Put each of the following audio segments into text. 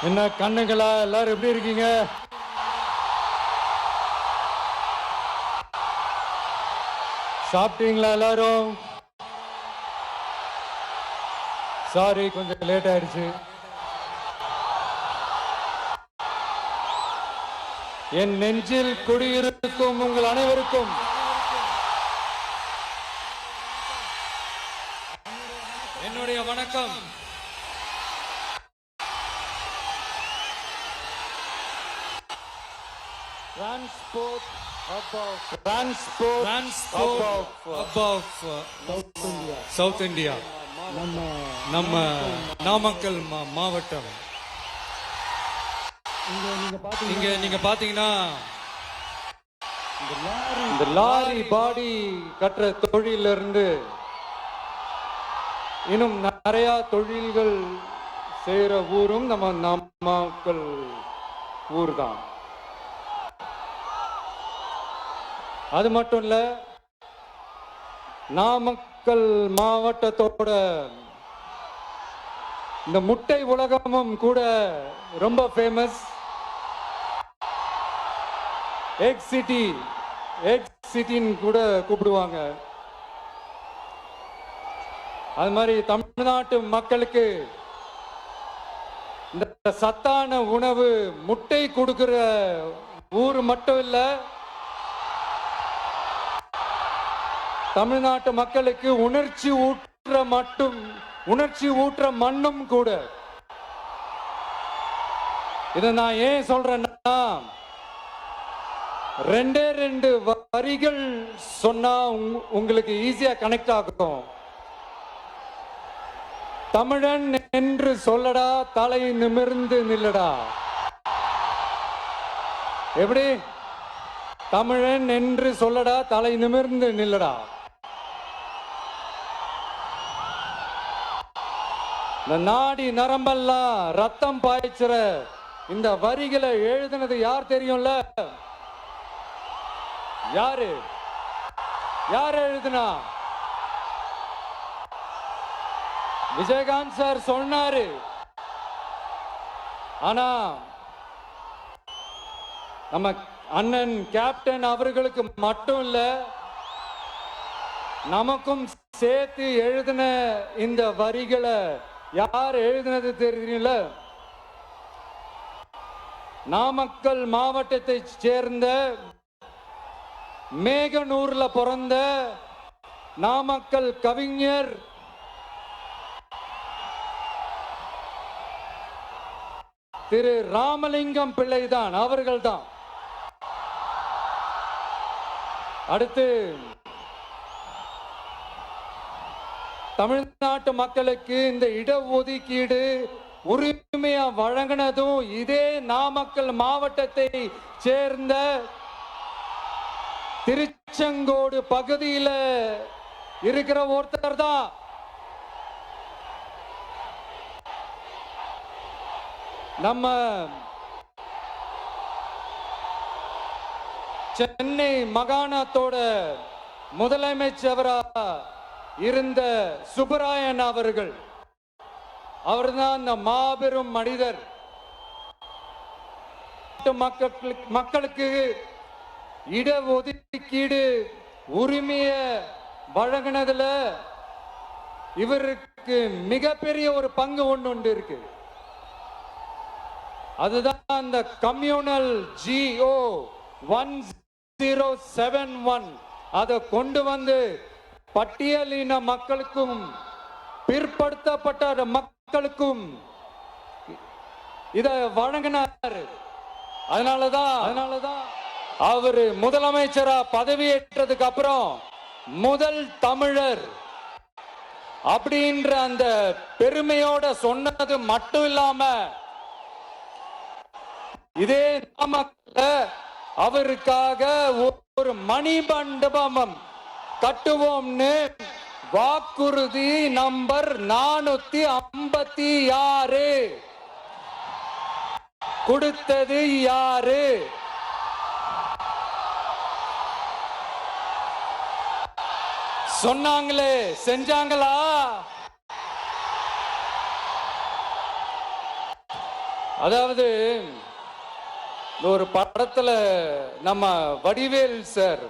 என்ன கண்ணுங்களா, எல்லாரும் எப்படி இருக்கீங்க? சாப்பிட்டீங்களா எல்லாரும்? சாரி, கொஞ்சம் லேட் ஆயிடுச்சு. என் நெஞ்சில் குடியிருக்கும் உங்கள் அனைவருக்கும் என்னுடைய வணக்கம். சவுத் இந்தியா, நம்ம நாமக்கல் மாவட்டம். இங்க நீங்க பாத்தீங்கன்னா இந்த லாரி பாடி கட்டுற தொழில இருந்து இன்னும் நிறைய தொழில்கள் செய்யற ஊரும் நம்ம நாமக்கல் ஊர் தான். அது மட்டும் இல்ல, நாமக்கல் மாவட்டத்தோட இந்த முட்டை உலகமும் கூட ரொம்ப ஃபேமஸ். எக் சிட்டின்னு கூட கூப்பிடுவாங்க. அது மாதிரி தமிழ்நாட்டு மக்களுக்கு இந்த சத்தான உணவு முட்டை கொடுக்கிற ஊர் மட்டும் இல்ல, தமிழ்நாட்டு மக்களுக்கு உணர்ச்சி ஊற்ற மண்ணும் கூட. இதை நான் ஏன் சொல்றேன்னா, ரெண்டு வரிகள் சொன்னா உங்களுக்கு ஈஸியா கனெக்ட் ஆகும். தமிழன் என்று சொல்லடா, தலை நிமிர்ந்து நில்லடா. எப்படி? தமிழன் என்று சொல்லடா, தலை நிமிர்ந்து நில்லடா. இந்த நாடி நரம்பெல்லாம் ரத்தம் பாய்ச்சுற இந்த வரிகளை எழுதினது யார் தெரியும்ல? யாரு எழுதுனா? விஜயகாந்த் சார் சொன்னாரு. ஆனா நம்ம அண்ணன் கேப்டன் அவர்களுக்கு மட்டும் இல்ல, நமக்கும் சேர்த்து எழுதின இந்த வரிகளை யார் எழுதினது தெரியல? நாமக்கல் மாவட்டத்தை சேர்ந்த மேகனூர்ல பிறந்த நாமக்கல் கவிஞர் திரு ராமலிங்கம் பிள்ளைதான், அவர்கள்தான். அடுத்து தமிழ்நாட்டு மக்களுக்கு இந்த இடஒதுக்கீடு உரிமையா வழங்கினதும் இதே நாமக்கல் மாவட்டத்தை சேர்ந்த திருச்செங்கோடு பகுதியில் இருக்கிற ஒருத்தர் தான். நம்ம சென்னை மாகாணத்தோட முதலமைச்சரா இருந்த சுப்பராயன் அவர்கள். அவர்தான் அந்த மாபெரும் மனிதர். மக்களுக்கு இடஒதுக்கீடு உரிமைய வழங்கினதுல இவருக்கு மிகப்பெரிய ஒரு பங்கு ஒன்று இருக்கு. அதுதான் அந்த கம்யூனல் GO 1071 அதை கொண்டு வந்து பட்டியலின மக்களுக்கும் பிற்படுத்தப்பட்ட மக்களுக்கும் இத வழங்கினார். அதனாலதான் அவரு முதலமைச்சரா பதவியேற்றதுக்கு அப்புறம் முதல் தமிழர் அப்படின்ற அந்த பெருமையோட சொன்னது மட்டும் இல்லாம, இதே நாமக்கல்ல அவருக்காக ஒரு மணிமண்டபம் கட்டுவோம்னு வாக்குறுதி நம்பர் 456 கொடுத்தது யாரு? சொன்னாங்களே, செஞ்சாங்களா? அதாவது ஒரு படத்துல நம்ம வடிவேல் சார்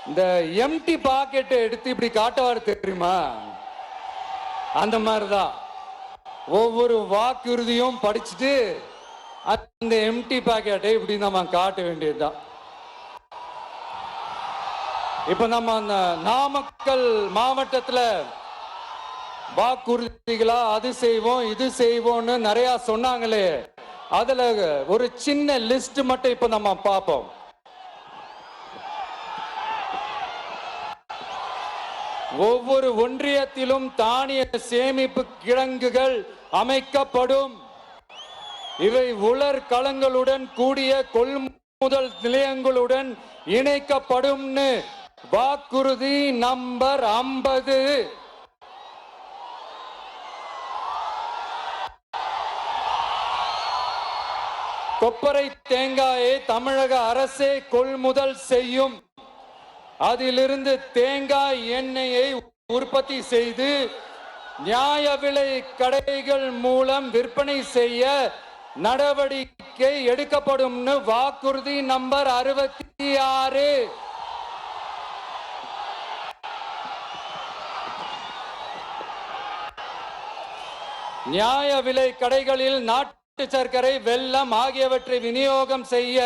இந்த எம்டி பாக்கெட் எடுத்து இப்படி காட்டுவார் தெரியுமா? அந்த மாதிரிதான் ஒவ்வொரு வாக்குறுதியும் படிச்சுட்டு அந்த எம்டி பாக்கெட்டை இப்படி நம்ம காட்ட வேண்டியதுதான். இப்ப நம்ம அந்த நாமக்கல் மாவட்டத்தில் வாக்குறுதிகளா அது செய்வோம் இது செய்வோம்னு நிறைய சொன்னாங்களே, அதுல ஒரு சின்ன லிஸ்ட் மட்டும் இப்ப நம்ம பார்ப்போம். ஒவ்வொரு ஒன்றியத்திலும் தானிய சேமிப்பு கிடங்குகள் அமைக்கப்படும். இவை உலர் களங்களுடன் கூடிய கொள்முதல் நிலையங்களுடன் இணைக்கப்படும். வாக்குறுதி நம்பர் 50. கொப்பரை தேங்காயை தமிழக அரசே கொள்முதல் செய்யும். அதிலிருந்து தேங்காய் எண்ணெயை உற்பத்தி செய்து நியாய விலை கடைகள் மூலம் விற்பனை செய்ய நடவடிக்கை எடுக்கப்படும். வாக்குறுதி நம்பர் 66. நியாய விலை கடைகளில் நாட்டு சர்க்கரை வெல்லம் ஆகியவற்றை விநியோகம் செய்ய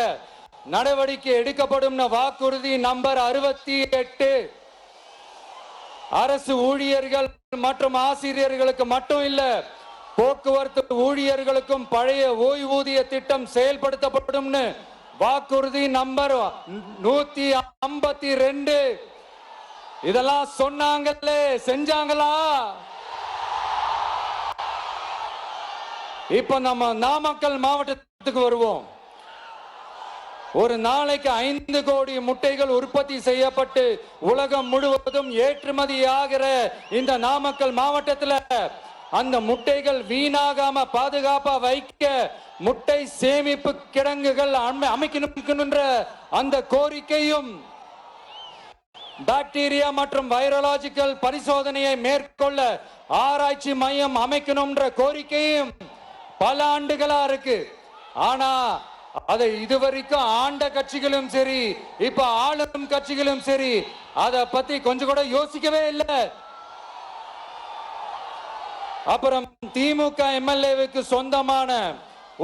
நடவடிக்கை எடுக்கப்படும். வாக்குறுதி நம்பர் 68. அரசு ஊழியர்கள் மற்றும் ஆசிரியர்களுக்கு மட்டும் இல்ல, போக்குவரத்து ஊழியர்களுக்கும் பழைய ஓய்வூதிய திட்டம் செயல்படுத்தப்படும். வாக்குறுதி நம்பர் 152. இதெல்லாம் சொன்னாங்களே, செஞ்சாங்களா? இப்ப நம்ம நாமக்கல் மாவட்டத்துக்கு வருவோம். ஒரு நாளைக்கு 5 கோடி முட்டைகள் உற்பத்தி செய்யப்பட்டு உலகம் முழுவதும் ஏற்றுமதி ஆகிற இந்த நாமக்கல் மாவட்டத்தில் அந்த முட்டைகள் வீணாகாம பாதுகாப்பா வைக்க முட்டை சேமிப்பு கிடங்குகள் அமைக்கணும்ன்ற அந்த கோரிக்கையும், பாக்டீரியா மற்றும் வைரலாஜிக்கல் பரிசோதனையை மேற்கொள்ள ஆராய்ச்சி மையம் அமைக்கணும்ன்ற கோரிக்கையும் பல ஆண்டுகளா இருக்கு. ஆனா அதை இதுவரைக்கும் ஆண்ட கட்சிகளும் சரி, இப்ப ஆளும் கட்சிகளும் சரி, அதை பத்தி கொஞ்சம் கூட யோசிக்கவே இல்லை. அப்புறம் திமுக எம்எல்ஏவுக்கு சொந்தமான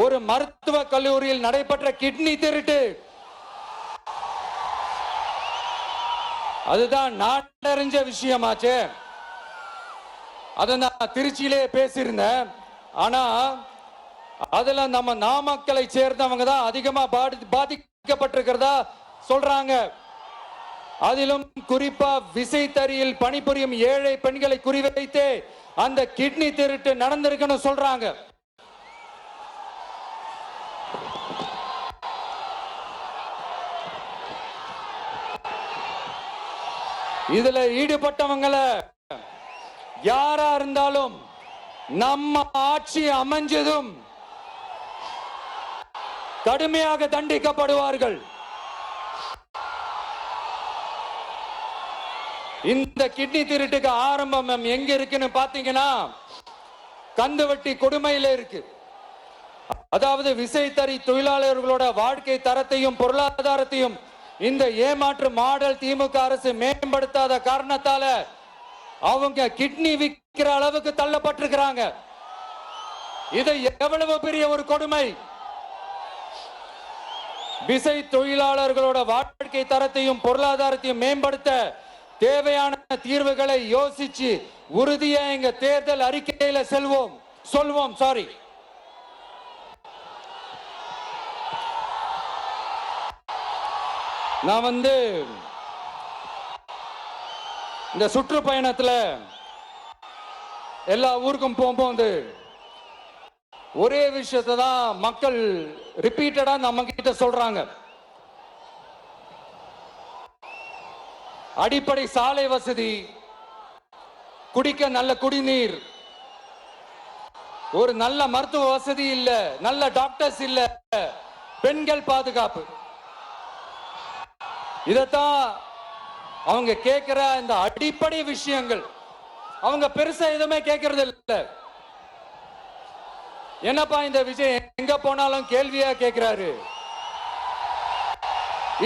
ஒரு மருத்துவ கல்லூரியில் நடைபெற்ற கிட்னி திருட்டு, அதுதான் நாடறிஞ்ச விஷயமாச்சே. அதை நான் திருச்சியிலே பேசியிருந்தேன். ஆனா அதுல நம்ம நாமக்கலை சேர்ந்தவங்க தான் அதிகமா பாதிக்கப்பட்டிருக்கிறதா சொல்றாங்க. அதிலும் குறிப்பா விசைத்தறியில் பணிபுரியும் ஏழை பெண்களை குறிவைத்து அந்த கிட்னி திருட்டு நடந்திருக்குன்னு சொல்றாங்க. இதுல ஈடுபட்டவங்களை யாரா இருந்தாலும் நம்ம ஆட்சி அமைஞ்சதும் கடுமையாக தண்டிக்கப்படுவார்கள். இந்த கிட்னி திருட்டுக்கு ஆரம்பம் எங்க இருக்குன்னு பாத்தீங்கன்னா கந்துவட்டி கொடுமையில இருக்கு. அதாவது விசைத்தறி தொழிலாளர்களோட வாழ்க்கை தரத்தையும் பொருளாதாரத்தையும் இந்த ஏமாற்று மாடல் திமுக அரசு மேம்படுத்தாத காரணத்தால அவங்க கிட்னி விற்கிற அளவுக்கு தள்ளப்பட்டிருக்கிறாங்க. இது எவ்வளவு பெரிய ஒரு கொடுமை! விசை தொழிலாளர்களோட வாழ்க்கை தரத்தையும் பொருளாதாரத்தையும் மேம்படுத்த தேவையான தீர்வுகளை யோசிச்சு உறுதியா எங்க தேர்தல் அறிக்கையில சொல்வோம். சாரி, நான் இந்த சுற்றுப்பயணத்துல எல்லா ஊருக்கும் போகும்போது ஒரே விஷயத்தை தான் மக்கள் ரிப்பீட்டடா நம்ம கிட்ட சொல்றாங்க. அடிப்படை சாலை வசதி, குடிக்க நல்ல குடிநீர், ஒரு நல்ல மருத்துவ வசதி இல்ல, நல்ல டாக்டர்ஸ் இல்ல, பெண்கள் பாதுகாப்பு. இதத்தான் அவங்க கேட்கிற இந்த அடிப்படை விஷயங்கள். அவங்க பெருசா எதுவுமே கேட்கறது இல்ல. என்னப்பா இந்த விஜய் எங்க போனாலும் கேள்வியா கேட்கிறாரு.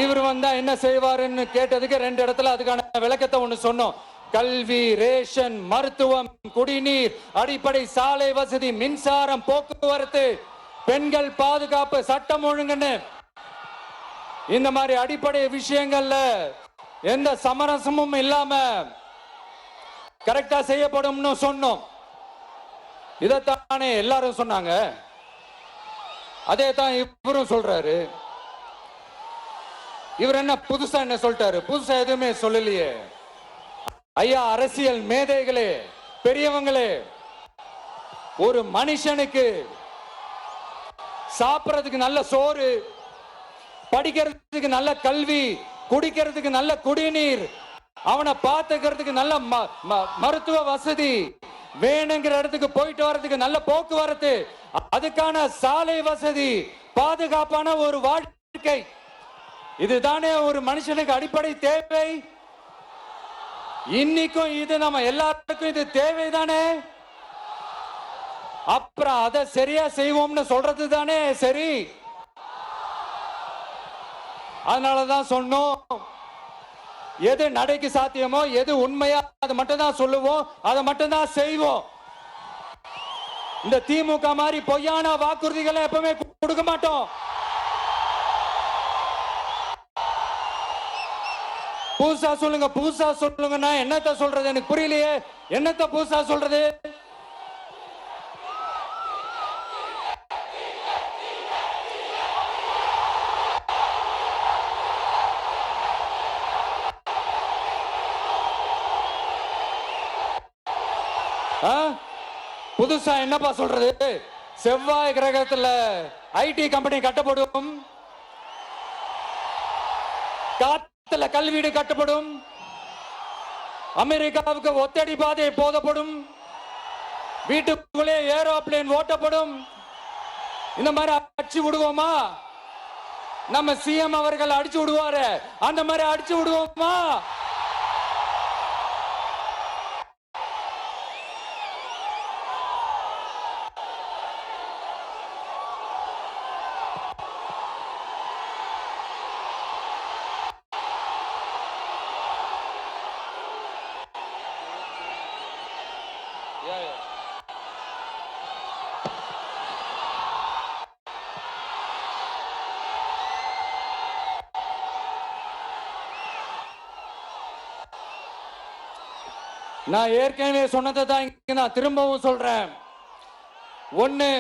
இவர் வந்தா என்ன செய்வாருன்னு கேட்டதுக்கு 2 இடத்துல அதுக்கான விளக்கத்தை ஒண்ணு சொன்னோம். கல்வி, ரேஷன், மருத்துவம், குடிநீர், அடிப்படை சாலை வசதி, மின்சாரம், போக்குவரத்து, பெண்கள் பாதுகாப்பு, சட்டம் ஒழுங்குன்னு இந்த மாதிரி அடிப்படை விஷயங்கள்ல எந்த சமரசமும் இல்லாம கரெக்டா செய்யப்படும்னு சொன்னோம். இதைத்தானே எல்லாரும் சொன்னாங்க. அதே தான் இவரும் சொல்றாரு. இவர் என்ன புதுசா என்ன சொல்லிட்டாரு? புதுசா எதுவுமே சொல்லலையே. ஐயா, அரசியல் மேதைகளே, பெரியவங்களே, ஒரு மனுஷனுக்கு சாப்பிடறதுக்கு நல்ல சோறு, படிக்கிறதுக்கு நல்ல கல்வி, குடிக்கிறதுக்கு நல்ல குடிநீர், அவனை பார்த்துக்கிறதுக்கு நல்ல மருத்துவ வசதி, வேணுங்கிற இடத்துக்கு போயிட்டு வர்றதுக்கு நல்ல போக்குவரத்து, அதுக்கான சாலை வசதி, பாதுகாப்பான ஒரு வாழ்க்கை, இதுதானே ஒரு மனுஷனுக்கு அடிப்படை தேவை. இன்னைக்கும் இது நம்ம எல்லாருக்கும் இது தேவைதானே. அப்புறம் அதை சரியா செய்வோம்னு சொல்றது தானே சரி. அதனாலதான் சொன்னோம், எது நடைக்கு சாத்தியமோ, எது உண்மையா அதை மட்டும் தான் சொல்லுவோம், அதை மட்டும் தான் செய்வோம். இந்த திமுக மாதிரி பொய்யான வாக்குறுதிகளை எப்பவுமே கொடுக்க மாட்டோம். புதுசா சொல்லுங்க, புதுசா சொல்லுங்கன்னா என்னத்த சொல்றது? எனக்கு புரியலையே. என்னத்த புதுசா சொல்றது? புதுசா என்னப்பா சொல்றது? செவ்வாய் கிரகத்துல ஐடி கம்பெனி கட்டப்படும், காத்துல கல்வீடு கட்டப்படும், அமெரிக்காவுக்கு ஒத்தடி பாதை போதப்படும், வீட்டுக்குள்ளே ஏரோப்ளேன் ஓட்டப்படும். இந்த மாதிரி அடிச்சு விடுவோமா? நம்ம சிஎம் அவர்கள் அடிச்சு விடுவாரு, அந்த மாதிரி அடிச்சு விடுவோமா? நான் ஏற்கனவே சொன்னதை தான் நான் திரும்பவும் சொல்றேன். ஒண்ணு,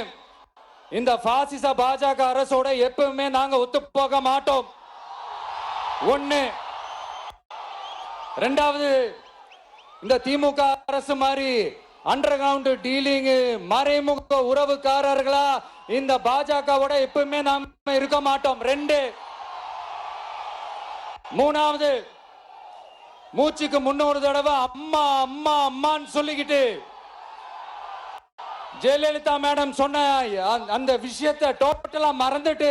இந்த பாசிச பாஜக அரசோட எப்பவுமே நாங்க ஒத்து போக மாட்டோம். ஒண்ணு. ரெண்டாவது, இந்த திமுக அரசு மாதிரி அண்டர் கிரவுண்ட் டீலிங், மறைமுக உறவுக்காரர்களா இந்த பாஜகவோட எப்பவுமே நாம இருக்க மாட்டோம். 2. மூணாவது, மூச்சுக்கு 300 தடவை அம்மா அம்மா அம்மான்னு சொல்லிக்கிட்டு ஜெயலலிதா மேடம் சொன்ன அந்த விஷயத்தை டோட்டலா மறந்துட்டு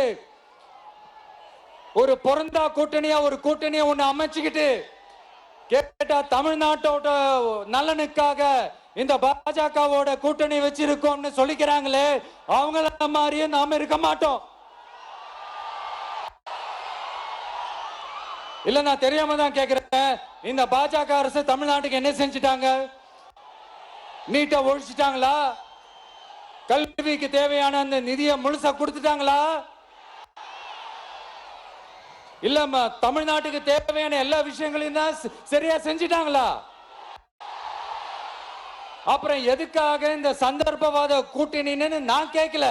ஒரு பொருந்தா கூட்டணியா ஒரு கூட்டணியை ஒண்ணு அமைச்சுக்கிட்டு கேட்டா தமிழ்நாட்டோட நலனுக்காக இந்த பாஜகவோட கூட்டணி வச்சிருக்கோம்னு சொல்லிக்கிறாங்களே, அவங்கள மாதிரியே நாம இருக்க மாட்டோம். இல்ல, நான் தெரியாம தான் கேக்குறேன். இந்த பாஜக அரசு தமிழ்நாட்டுக்கு என்ன செஞ்சிட்டாங்க? நீட்டை ஒழிச்சிட்டாங்களா? கல்விக்கு தேவையான அந்த நிதியை முழுசா கொடுத்துட்டாங்களா? இல்ல தமிழ்நாட்டுக்கு தேவையான எல்லா விஷயங்களையும் தான் சரியா செஞ்சிட்டாங்களா? அப்புறம் எதுக்காக இந்த சந்தர்ப்பவாத கூட்டணின்னு நான் கேட்கல.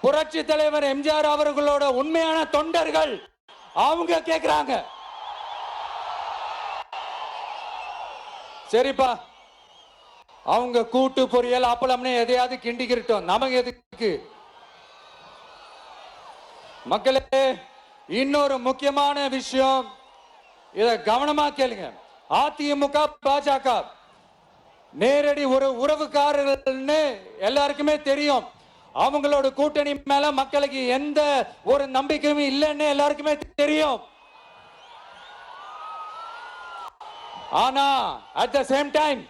புரட்சி தலைவர் எம்ஜிஆர் அவர்களோட உண்மையான தொண்டர்கள் அவங்க கேக்குறாங்க. சரிப்பா, அவங்க கூட்டு பொரியல் அப்பளம்னு எதையாவது கிண்டிக்கிட்டோம், நமக்கு எதுக்கு? மக்களே, இன்னொரு முக்கியமான விஷயம், இத கவனமா கேளுங்க. அதிமுக பாஜக நேரடி ஒரு உறவுக்காரர்கள்னு எல்லாருக்குமே தெரியும். அவங்களோட கூட்டணி மேல மக்களுக்கு எந்த ஒரு நம்பிக்கையும் இல்லைன்னு எல்லாருக்குமே தெரியும். ஆனா அட் த சேம் டைம்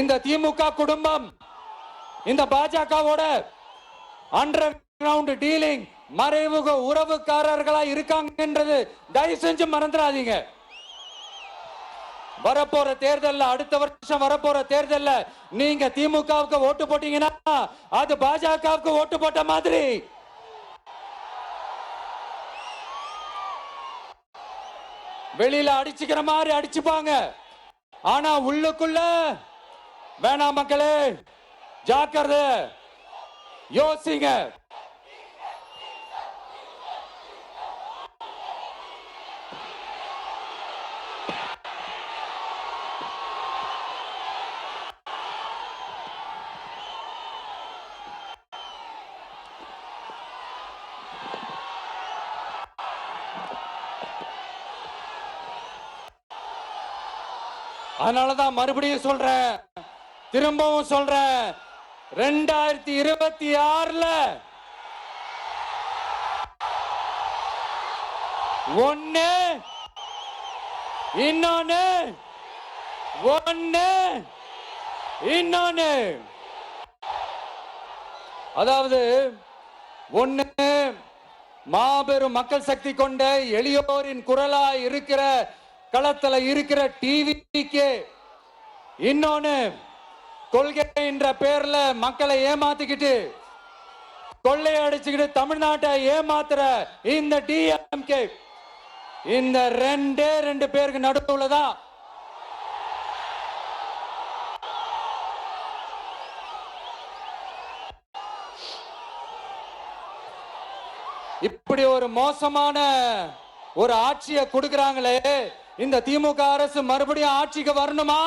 இந்த திமுக குடும்பம் இந்த பாஜகவோட அண்டர் கிரவுண்ட் டீலிங் மறைமுக உறவுக்காரர்களா இருக்காங்கன்றது தயவு செஞ்சு மறந்துடாதீங்க. வரப்போற தேர்தல், அடுத்த வருஷம் வரப்போற தேர்தல் நீங்க திமுகவுக்கு ஓட்டு போட்டீங்கன்னா அது பாஜகவுக்கு ஓட்டு போட்ட மாதிரி. வெளியில அடிச்சுக்கிற மாதிரி அடிச்சுப்பாங்க, ஆனா உள்ளுக்குள்ள வேணாம் மக்களே, ஜாக்கிரதை, யோசிங்க. அதனாலதான் மறுபடியும் சொல்றேன், திரும்பவும் சொல்றேன், 2026 ஒன்னு இன்னொன்னு அதாவது ஒன்னு மாபெரும் மக்கள் சக்தி கொண்ட எளியோரின் குரலா இருக்கிற களத்துல இருக்கிற டிவிக்கு, இன்னொன்னு கொள்கை என்ற பேர்ல மக்களை ஏமாத்திக்கிட்டு கொள்ளையடிச்சுக்கிட்டு தமிழ்நாட்டை ஏமாத்துற இந்த டிஎம்கே, இந்த ரெண்டு பேருக்கு நடுவுலதான் இப்படி ஒரு மோசமான ஒரு ஆட்சியை கொடுக்கறாங்களே. இந்த திமுக அரசு மறுபடியும் ஆட்சிக்கு வரணுமா?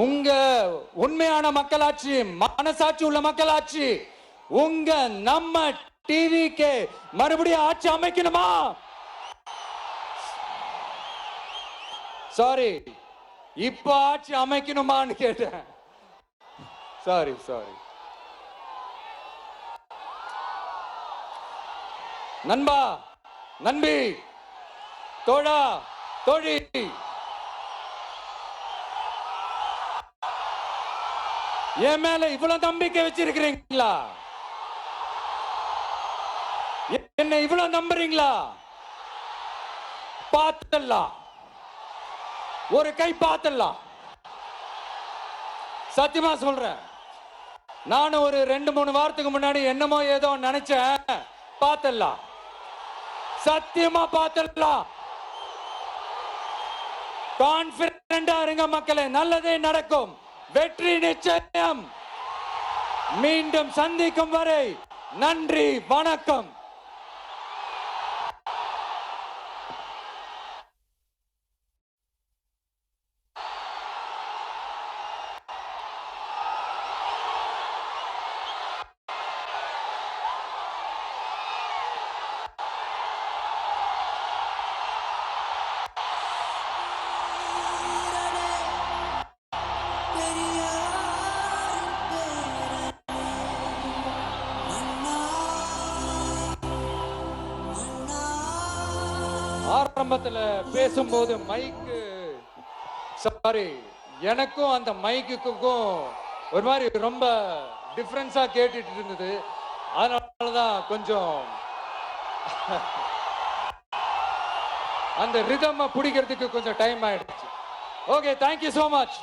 உங்க உண்மையான மக்களாட்சி, மனசாட்சி உள்ள மக்களாட்சி, உங்க நம்ம டிவிக்கு மறுபடியும் ஆட்சி அமைக்கணுமா? சாரி, இப்ப ஆட்சி அமைக்கணுமான்னு கேட்டேன். சாரி. நண்பா, நண்பி, தோழா, தோழி, என் மேல இவ்வளவு நம்பிக்கை வச்சிருக்கிறீங்களா? என்ன இவ்வளவு நம்புறீங்களா? பார்த்தலாம், ஒரு கை பார்த்தலாம். சத்தியமா சொல்றேன், நானும் ஒரு 2-3 வாரத்துக்கு முன்னாடி என்னமோ ஏதோ நினைச்சேன். பார்த்தலாம், சத்தியமா பார்த்தலாம். கான்பிடண்டா இருங்க மக்களே, நல்லதே நடக்கும், வெற்றி நிச்சயம். மீண்டும் சந்திக்கும் வரை நன்றி, வணக்கம். ஆரம்பத்துல பேசும்போது மைக்கு, சாரி, எனக்கும் அந்த மைக்குக்கும் ஒரு மாதிரி ரொம்ப டிஃபரன்ஸா கேட்டுட்டு இருந்தது. அதனாலதான் கொஞ்சம் அந்த ரிதம் பிடிக்கிறதுக்கு கொஞ்சம் டைம் ஆயிடுச்சு. Okay, thank you so much.